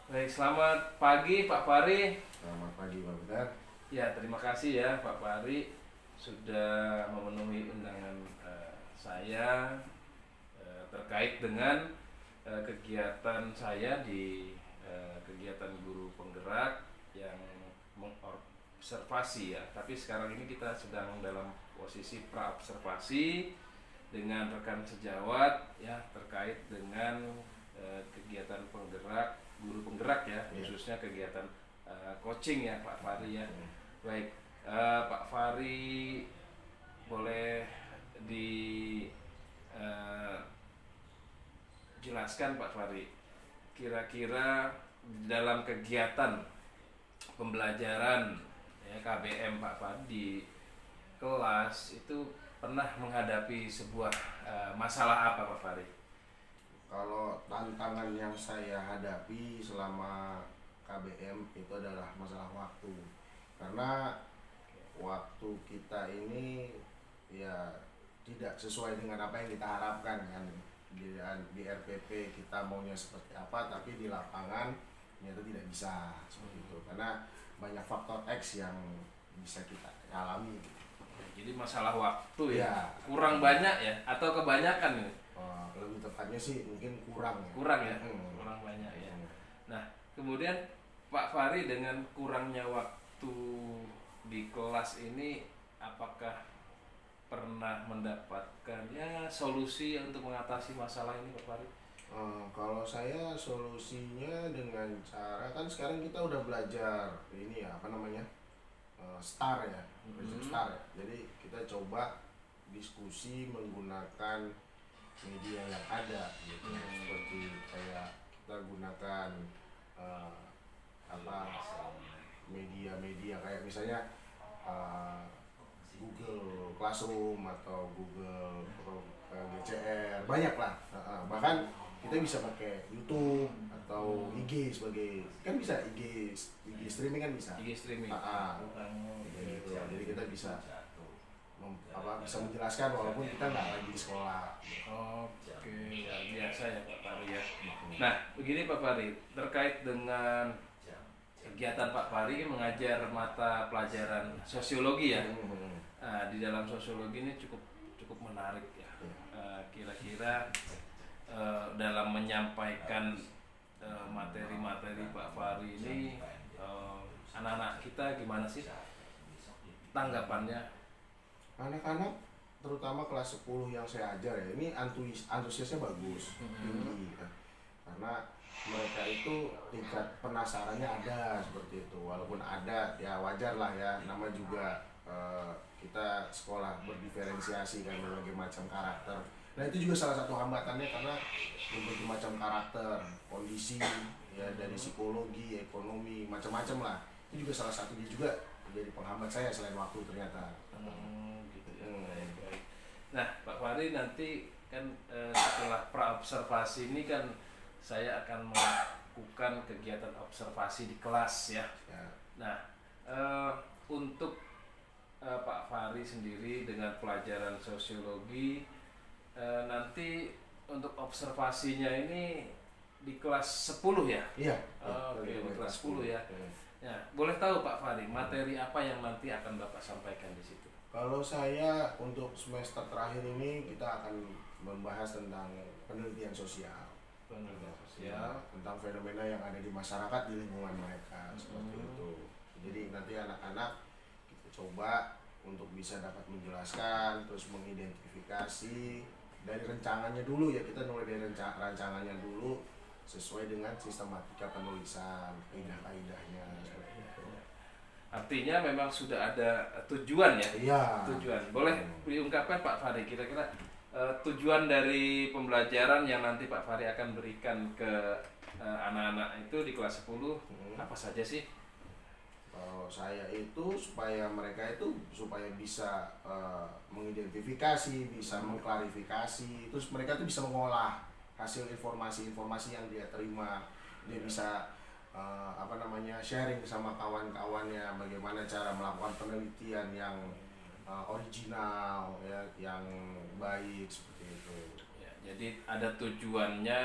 Baik, selamat pagi Pak Fahri. Selamat pagi Pak Peter. Ya, terima kasih ya Pak Fahri sudah memenuhi undangan saya terkait dengan kegiatan saya di kegiatan guru penggerak yang mengobservasi ya. Tapi sekarang ini kita sedang dalam posisi pra-observasi dengan rekan sejawat ya terkait dengan kegiatan penggerak guru penggerak ya, khususnya kegiatan coaching ya Pak Fahri ya. Baik, Pak Fahri boleh dijelaskan Pak Fahri, kira-kira dalam kegiatan pembelajaran ya, KBM Pak Fahri di kelas itu pernah menghadapi sebuah masalah apa Pak Fahri? Kalau tantangan yang saya hadapi selama KBM itu adalah masalah waktu. Karena waktu kita ini ya tidak sesuai dengan apa yang kita harapkan kan. Di RPP kita maunya seperti apa, tapi di lapangan ternyata tidak bisa seperti itu. Karena banyak faktor X yang bisa kita alami. Jadi masalah waktu ya, Ya, kurang banyak ya atau kebanyakan ya? lebih tepatnya sih mungkin kurang ya. Kurang ya, Hmm. kurang banyak ya. Hmm. Nah, kemudian Pak Fahri dengan kurangnya waktu di kelas ini, apakah pernah mendapatkan ya solusi untuk mengatasi masalah ini Pak Fahri? Kalau saya solusinya dengan cara kan sekarang kita udah belajar ini ya apa namanya STAR ya, prinsip STAR ya. Jadi kita coba diskusi menggunakan media yang ada gitu. Seperti kayak kita gunakan eh, apa media-media kayak misalnya eh, Google Classroom atau Google GCR banyak lah. Bahkan kita bisa pakai YouTube atau IG sebagai kan bisa IG streaming kan bisa. IG streaming. Gitu. Jadi kita bisa bisa menjelaskan walaupun kita nggak lagi di sekolah. Oke, ya biasa ya Pak Fahri ya. Nah, begini Pak Fahri, terkait dengan kegiatan Pak Fahri mengajar mata pelajaran sosiologi ya. Di dalam sosiologi ini cukup menarik ya. Kira-kira dalam menyampaikan materi-materi Pak Fahri ini anak-anak kita gimana sih tanggapannya? Anak-anak terutama kelas 10 yang saya ajar ya ini antusiasnya bagus tinggi kan. Karena mereka itu tingkat penasarannya ada seperti itu, walaupun ada ya wajar lah ya, nama juga kita sekolah berdiferensiasi kan berbagai macam karakter. Nah itu juga salah satu hambatannya karena berbagai macam karakter, kondisi ya dari psikologi, ekonomi, macam-macam lah. Itu juga salah satunya juga menjadi penghambat saya selain waktu ternyata. Gitu ya. Baik. Nah, Pak Fahri nanti kan setelah pra-observasi ini kan saya akan melakukan kegiatan observasi di kelas ya. Nah, untuk Pak Fahri sendiri dengan pelajaran sosiologi nanti untuk observasinya ini di kelas 10 ya? Iya. Oke, di kelas 10 ya. Ya, boleh tahu Pak Fahri materi apa yang nanti akan Bapak sampaikan di situ? Kalau saya untuk semester terakhir ini kita akan membahas tentang penelitian sosial. Tentang fenomena yang ada di masyarakat di lingkungan mereka seperti itu. Jadi nanti anak-anak kita coba untuk bisa dapat menjelaskan, terus mengidentifikasi dari rencangannya dulu ya, kita mulai dari rancangannya dulu sesuai dengan sistematika penulisan, kaidah-kaidahnya seperti itu. Artinya memang sudah ada tujuan ya? Iya. Tujuan. Boleh diungkapkan Pak Fahri kira-kira tujuan dari pembelajaran yang nanti Pak Fahri akan berikan ke anak-anak itu di kelas 10 apa saja sih? Kalau saya itu supaya mereka itu supaya bisa mengidentifikasi, bisa mengklarifikasi, terus mereka tuh bisa mengolah hasil informasi-informasi yang dia terima, dia bisa sharing sama kawan-kawannya bagaimana cara melakukan penelitian yang original ya, yang baik seperti itu. Ya, Jadi ada tujuannya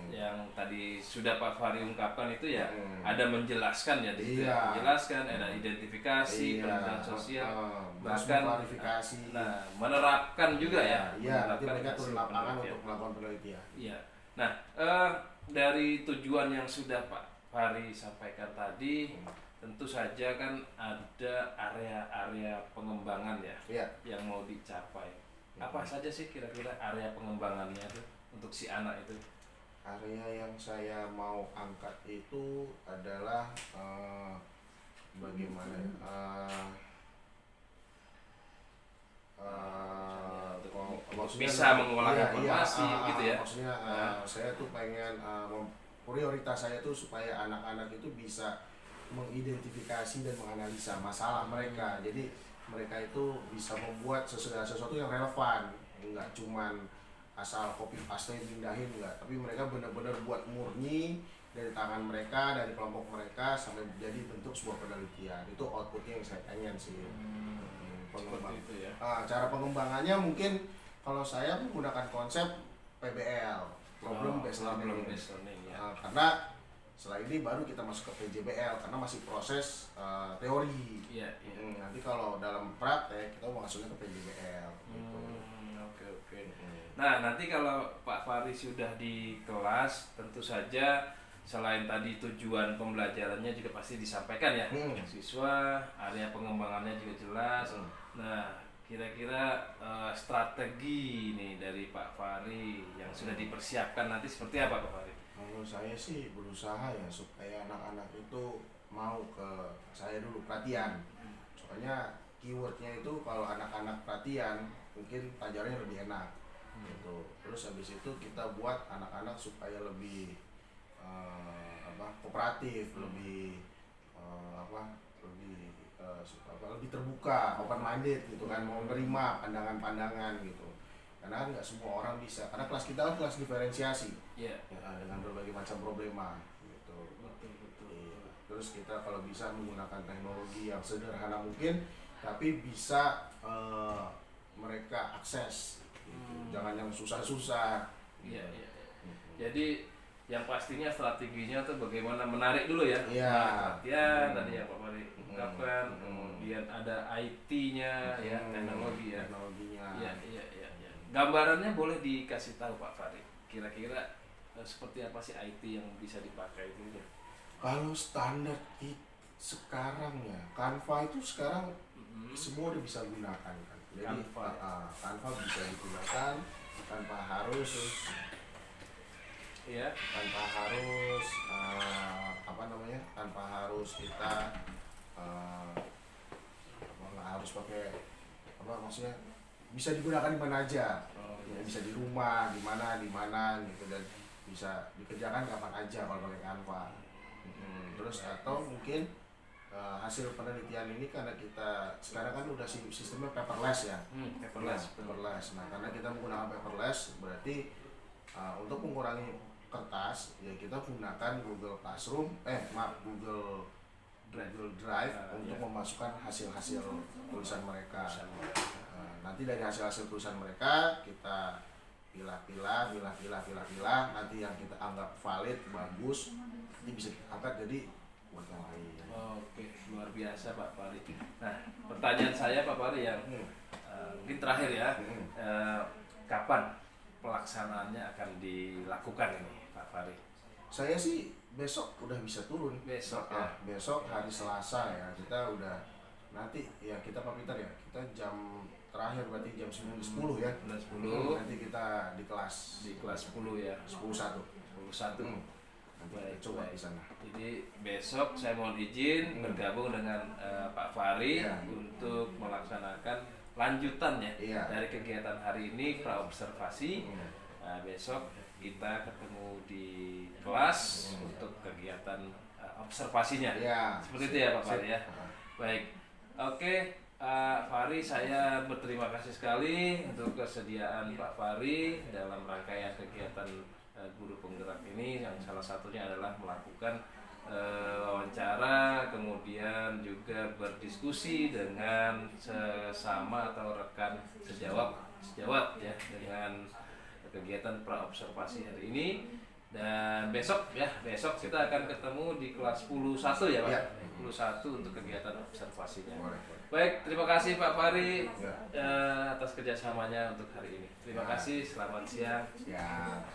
yang tadi sudah Pak Fahri ungkapkan itu ya, ada menjelaskan ya di situ. Iya. Menjelaskan, ada identifikasi, Iya. penelitian sosial, Bahkan bahkan klarifikasi. nah menerapkan juga ya. Iya, nanti menerapkan mereka turun hasil lapangan penelitian. untuk melakukan penelitian. Iya. Nah, dari tujuan yang sudah Pak Fahri sampaikan tadi, tentu saja kan ada area-area pengembangan ya, Iya. yang mau dicapai. Apa saja sih kira-kira area pengembangannya itu untuk si anak itu? Area yang saya mau angkat itu adalah bagaimana ya? Maksudnya bisa mengolah iya, informasi gitu ya. Maksudnya saya tuh pengen prioritas saya tuh supaya anak-anak itu bisa mengidentifikasi dan menganalisa masalah mereka. Jadi mereka itu bisa membuat sesuatu yang relevan, enggak cuman asal copy paste pindahin enggak, tapi mereka benar-benar buat murni dari tangan mereka, dari kelompok mereka sampai menjadi bentuk sebuah penelitian. Itu outputnya yang saya pengen sih. Pengembang. Itu ya. Cara pengembangannya mungkin kalau saya menggunakan konsep PBL, problem based learning. Ya. Karena setelah ini baru kita masuk ke PJBL karena masih proses teori. Iya. Nanti kalau dalam praktek kita masuknya ke PJBL. Gitu. Oke. Nah, nanti kalau Pak Fahri sudah di kelas, tentu saja selain tadi tujuan pembelajarannya juga pasti disampaikan ya. Siswa, area pengembangannya juga jelas. Nah, kira-kira strategi nih dari Pak Fahri yang sudah dipersiapkan nanti seperti apa Pak Fahri? Kalau saya sih berusaha ya supaya anak-anak itu mau ke saya dulu perhatian. Soalnya keywordnya itu kalau anak-anak perhatian mungkin pelajarannya lebih enak gitu. Terus habis itu kita buat anak-anak supaya lebih kooperatif, lebih lebih terbuka, open minded gitu kan, mau menerima pandangan-pandangan gitu. Karena nggak semua orang bisa, karena kelas kita kan kelas diferensiasi. Iya. Dengan berbagai macam problema gitu. Betul. Iya. Terus kita kalau bisa menggunakan teknologi yang sederhana mungkin, tapi bisa mereka akses gitu. Jangan yang susah-susah. Iya. Jadi yang pastinya strateginya tuh bagaimana menarik dulu ya. Perhatian tadi yang Pak Fahri ungkapkan, kemudian ada IT-nya ya, teknologi ya. Teknologinya. Iya. Gambarannya boleh dikasih tahu Pak Fahri. Kira-kira seperti apa sih IT yang bisa dipakai itu? Kalau standar sekarang ya, Canva itu sekarang semua udah bisa gunakan kan. Jadi Canva bisa digunakan tanpa harus tanpa harus kita nggak harus pakai maksudnya bisa digunakan di mana aja. Bisa di rumah, di mana gitu, dan bisa dikerjakan kapan aja kalau pakai Canva. Terus atau mungkin hasil penelitian ini karena kita sekarang kan udah sistemnya paperless ya. Paperless. Nah, karena kita menggunakan paperless berarti untuk mengurangi kertas ya kita gunakan Google Drive untuk memasukkan hasil-hasil tulisan mereka. Nanti dari hasil-hasil tulisan mereka kita pilah-pilah, nanti yang kita anggap valid, bagus, ini bisa kita angkat jadi buat yang lain. Oke, luar biasa Pak Fahri. Nah, pertanyaan saya Pak Fahri yang mungkin terakhir ya, kapan pelaksanaannya akan dilakukan ini Pak Fahri? Saya sih besok udah bisa turun. Besok hari Selasa ya, kita udah nanti ya kita Pak Peter ya, kita jam terakhir berarti jam 10 ya. 10. Nanti kita di kelas 10 ya. 11. Nanti kita coba di sana. Jadi besok saya mohon izin bergabung dengan Pak Fahri untuk melaksanakan lanjutannya dari kegiatan hari ini praobservasi. Besok kita ketemu di kelas untuk kegiatan observasinya. Seperti itu ya Pak Fahri ya. Baik. Oke, Fahri, saya berterima kasih sekali untuk kesediaan Pak Fahri dalam rangkaian kegiatan guru penggerak ini, yang salah satunya adalah melakukan wawancara, kemudian juga berdiskusi dengan sesama atau rekan sejawat ya, dengan kegiatan pra-observasi hari ini. Dan besok kita akan ketemu di kelas 11 ya Pak. Ya. 11 untuk kegiatan observasinya. Boleh. Baik, terima kasih Pak Fahri Ya. atas kerjasamanya untuk hari ini. Terima kasih, selamat siang. Ya.